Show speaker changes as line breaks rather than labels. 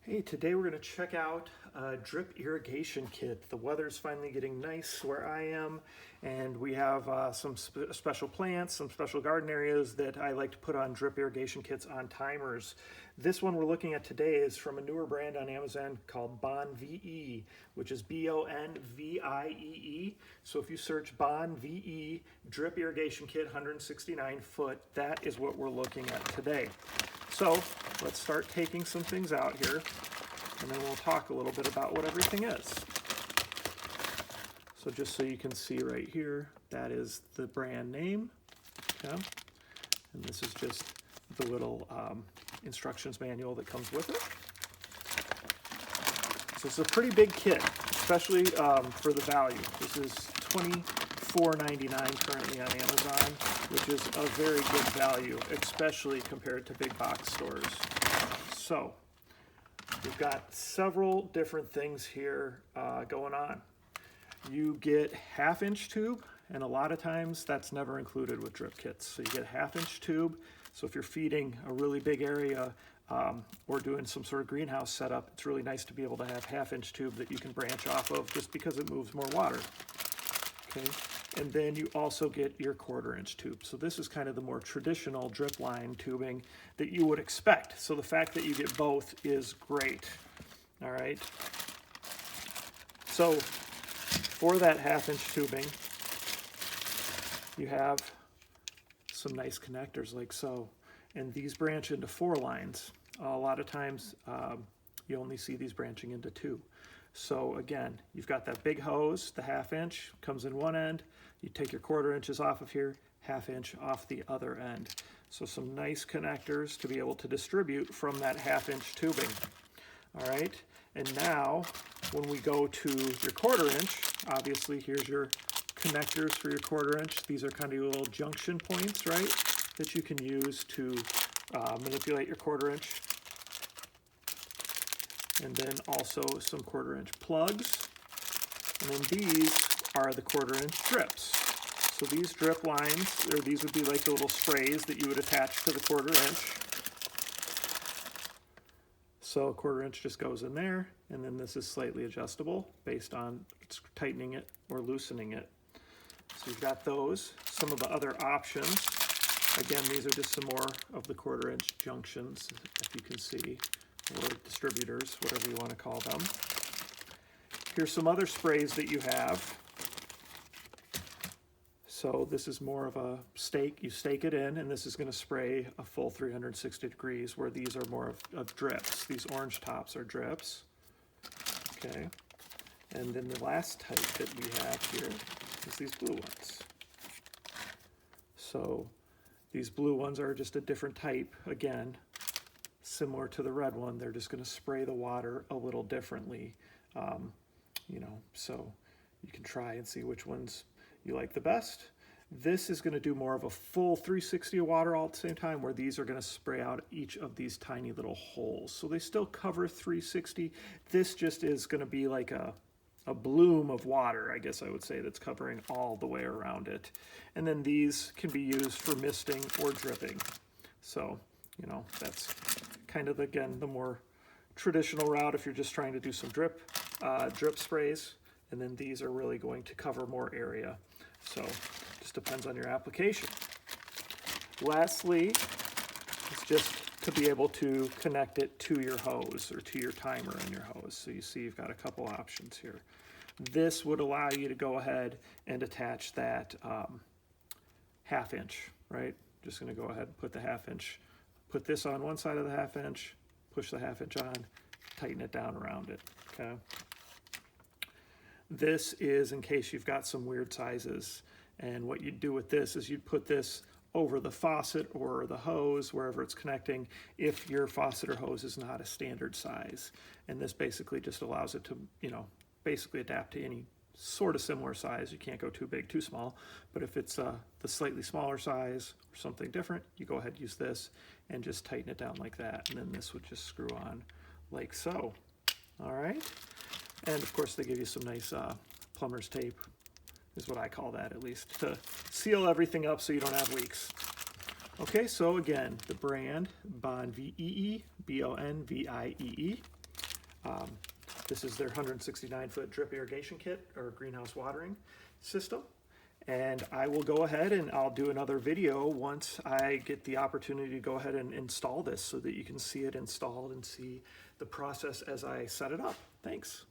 Hey, today we're going to check out a drip irrigation kit. The weather's finally getting nice where I am, and we have some special plants, some special garden areas that I like to put on drip irrigation kits on timers. This one we're looking at today is from a newer brand on Amazon called Bonviee, which is Bonviee. So if you search Bonviee drip irrigation kit 169 foot, that is what we're looking at today. So let's start taking some things out here, and then we'll talk a little bit about what everything is. So just so you can see right here, that is the brand name, okay? And this is just the little instructions manual that comes with it. So it's a pretty big kit, especially for the value. This is $24.99 currently on Amazon, which is a very good value, especially compared to big box stores. So we've got several different things here going on. You get half-inch tube, and a lot of times that's never included with drip kits. So you get half-inch tube. So if you're feeding a really big area or doing some sort of greenhouse setup, it's really nice to be able to have half-inch tube that you can branch off of just because it moves more water. Okay, and then you also get your 1/4-inch tube. So this is kind of the more traditional drip line tubing that you would expect. So the fact that you get both is great. All right. So for that half-inch tubing, you have some nice connectors like so, and these branch into 4 lines. A lot of times you only see these branching into 2. So again, you've got that big hose, the half-inch comes in one end, you take your 1/4 inches off of here, half-inch off the other end. So some nice connectors to be able to distribute from that half-inch tubing. All right, and now when we go to your 1/4 inch, obviously here's your connectors for your 1/4 inch. These are kind of your little junction points, right, that you can use to manipulate your 1/4 inch. And then also some 1/4 inch plugs. And then these are the 1/4 inch drips. So these drip lines, or these would be like the little sprays that you would attach to the 1/4 inch. So a 1/4 inch just goes in there, and then this is slightly adjustable based on tightening it or loosening it. So you've got those. Some of the other options, again, these are just some more of the 1/4 inch junctions, if you can see, or distributors, whatever you want to call them. Here's some other sprays that you have. So this is more of a stake. You stake it in, and this is going to spray a full 360 degrees, where these are more of drips. These orange tops are drips. Okay. And then the last type that we have here is these blue ones. So these blue ones are just a different type. Again, similar to the red one, they're just going to spray the water a little differently. So you can try and see which ones you like the best. This is going to do more of a full 360 of water all at the same time, where these are going to spray out each of these tiny little holes. So they still cover 360. This just is going to be like a bloom of water, I guess I would say, that's covering all the way around it. And then these can be used for misting or dripping. So, that's kind of, again, the more traditional route if you're just trying to do some drip sprays. And then these are really going to cover more area. So just depends on your application. Lastly, it's just to be able to connect it to your hose or to your timer in your hose. So you see you've got a couple options here. This would allow you to go ahead and attach that half-inch, right? Just going to go ahead and put the half-inch, put this on one side of the half-inch, push the half-inch on, tighten it down around it, okay? This is in case you've got some weird sizes, and what you'd do with this is you'd put this over the faucet or the hose, wherever it's connecting, if your faucet or hose is not a standard size. And this basically just allows it to, basically adapt to any sort of similar size. You can't go too big, too small, but if it's the slightly smaller size or something different, you go ahead and use this and just tighten it down like that, and then this would just screw on like so. All right, and of course they give you some nice plumber's tape, is what I call that, at least, to seal everything up so you don't have leaks. Okay, so again, the brand Bonviee, Bonviee. This is their 169-foot drip irrigation kit or greenhouse watering system. And I will go ahead and I'll do another video once I get the opportunity to go ahead and install this so that you can see it installed and see the process as I set it up. Thanks.